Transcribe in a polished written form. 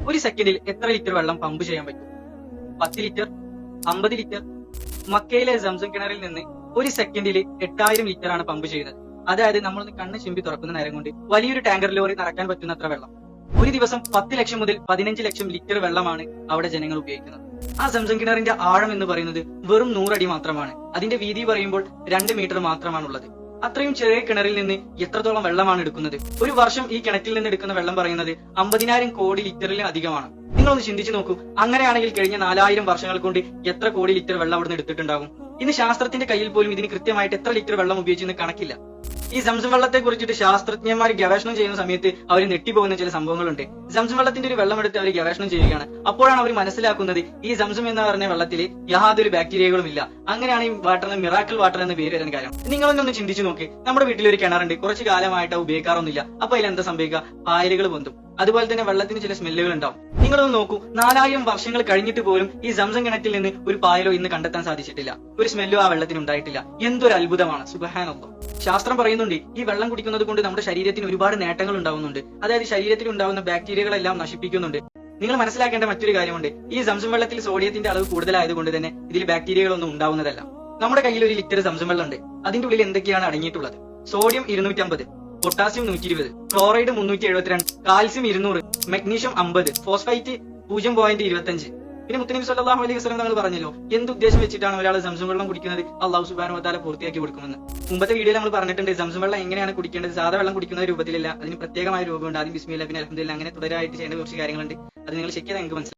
ഒരു സെക്കൻഡിൽ എത്ര ലിറ്റർ വെള്ളം പമ്പ് ചെയ്യാൻ പറ്റും? 10 ലിറ്റർ, 50 ലിറ്റർ? മക്കയിലെ സംസം കിണറിൽ നിന്ന് ഒരു സെക്കൻഡിൽ 8000 ലിറ്റർ ആണ് പമ്പ് ചെയ്യുന്നത്. അതായത് നമ്മളൊന്ന് കണ്ണ് ചിമ്പി തുറക്കുന്ന നേരം കൊണ്ട് വലിയൊരു ടാങ്കർ ലോറി നിറയ്ക്കാൻ പറ്റുന്നത്ര വെള്ളം. ഒരു ദിവസം 10 ലക്ഷം മുതൽ 15 ലക്ഷം ലിറ്റർ വെള്ളമാണ് അവിടെ ജനങ്ങൾ ഉപയോഗിക്കുന്നത്. ആ സംസം കിണറിന്റെ ആഴം എന്ന് പറയുന്നത് വെറും 100 അടി മാത്രമാണ്. അതിന്റെ വീതി പറയുമ്പോൾ 2 മീറ്റർ മാത്രമാണുള്ളത്. അത്രയും ചെറിയ കിണറിൽ നിന്ന് എത്രത്തോളം വെള്ളമാണ് എടുക്കുന്നത്? ഒരു വർഷം ഈ കിണറ്റിൽ നിന്ന് എടുക്കുന്ന വെള്ളം പറയുന്നത് 50,000 കോടി ലിറ്ററിൽ അധികമാണ്. നിങ്ങളൊന്ന് ചിന്തിച്ചു നോക്കൂ. അങ്ങനെയാണെങ്കിൽ കഴിഞ്ഞ 4000 വർഷങ്ങൾ കൊണ്ട് എത്ര കോടി ലിറ്റർ വെള്ളം അവിടുന്ന് എടുത്തിട്ടുണ്ടാകും? ഇന്ന് ശാസ്ത്രത്തിന്റെ കയ്യിൽ പോലും ഇതിന് കൃത്യമായിട്ട് എത്ര ലിറ്റർ വെള്ളം ഉപയോഗിച്ചെന്ന് കണക്കില്ല. ഈ സംസം വെള്ളത്തെ കുറിച്ചിട്ട് ശാസ്ത്രജ്ഞന്മാർ ഗവേഷണം ചെയ്യുന്ന സമയത്ത് അവർ ഞെട്ടിപ്പോകുന്ന ചില സംഭവങ്ങളുണ്ട്. സംസം വെള്ളത്തിന്റെ ഒരു വെള്ളം എടുത്ത് അവർ ഗവേഷണം ചെയ്യുകയാണ്. അപ്പോഴാണ് അവർ മനസ്സിലാക്കുന്നത് ഈ സംസം എന്ന് പറഞ്ഞ വെള്ളത്തിൽ യാതൊരു ബാക്ടീരിയകളും ഇല്ല. അങ്ങനെയാണ് ഈ വാട്ടറിന് മിറാക്കിൾ വാട്ടർ എന്ന പേര് വരാൻ കാര്യം. നിങ്ങളൊന്ന് ചിന്തിച്ചു നോക്ക്. നമ്മുടെ വീട്ടിൽ ഒരു കിണറുണ്ട്, കുറച്ച് കാലമായിട്ട് ഉപയോഗിക്കാറൊന്നുമില്ല. അപ്പൊ അതിൽ എന്താ സംഭവിക്കുക? പായലുകൾ പൊന്തും. അതുപോലെ തന്നെ വെള്ളത്തിന് ചില സ്മെല്ലുകൾ ഉണ്ടാവും. നിങ്ങളൊന്ന് നോക്കൂ, 4000 വർഷങ്ങൾ കഴിഞ്ഞിട്ട് പോലും ഈ സംസം കിണറ്റിൽ നിന്ന് ഒരു പായലോ ഇന്ന് കണ്ടെത്താൻ സാധിച്ചിട്ടില്ല. ഒരു സ്മെല്ലോ ആ വെള്ളത്തിന് ഉണ്ടായിട്ടില്ല. എന്തൊരു അത്ഭുതമാണ്! സുബ്ഹാനല്ലാഹ്. ശാസ്ത്രം പറയുന്നുണ്ട് ഈ വെള്ളം കുടിക്കുന്നത് കൊണ്ട് നമ്മുടെ ശരീരത്തിന് ഒരുപാട് നേട്ടങ്ങൾ ഉണ്ടാവുന്നുണ്ട്. അതായത് ശരീരത്തിൽ ഉണ്ടാവുന്ന ബാക്ടീരിയകളെല്ലാം നശിപ്പിക്കുന്നുണ്ട്. നിങ്ങൾ മനസ്സിലാക്കേണ്ട മറ്റൊരു കാര്യമുണ്ട്. ഈ സംസം വെള്ളത്തിൽ സോഡിയത്തിന്റെ അളവ് കൂടുതലായതുകൊണ്ട് തന്നെ ഇതിൽ ബാക്ടീരിയകളൊന്നും ഉണ്ടാവുന്നതല്ല. നമ്മുടെ കയ്യിൽ ഒരു ലിറ്റർ സംസം വെള്ളം ഉണ്ട്. അതിന്റെ ഉള്ളിൽ എന്തൊക്കെയാണ് അടങ്ങിയിട്ടുള്ളത്? Sodium 250, potassium 120, chloride 372, calcium 200, magnesium 50, phosphite 0.25. പിന്നെ മുത്തനബി സല്ലല്ലാഹു അലൈഹി വസല്ലം തങ്ങൾ പറഞ്ഞല്ലോ, എന്തുദ്ദേശം വെച്ചിട്ടാണ് ഒരാൾ സംസം വെള്ളം കുടിക്കുന്നത്? അല്ലാഹു സുബ്ഹാനഹു വ തആല പൂർത്തിയാക്കി കൊടുക്കുമെന്ന്. മുമ്പത്തെ വീഡിയോയിൽ നമ്മൾ പറഞ്ഞിട്ടുണ്ട് സംസം വെള്ളം എങ്ങനെയാണ് കുടിക്കേണ്ടത്. സാധാ വെള്ളം കുടിക്കുന്ന രൂപത്തിലല്ല, അതിന് പ്രത്യേകമായ രൂപമുണ്ട്. ആദ്യം ബിസ്മില്ലാഹ്, പിന്നെ അൽഹംദുലില്ലാഹ്, അങ്ങനെ തുടരായിട്ട് ചെയ്യേണ്ട കുറച്ച് കാര്യങ്ങളുണ്ട്. അത് നിങ്ങൾ ചെക്ക് ചെയ്താൽ നിങ്ങൾക്ക് മനസ്സിലാവും.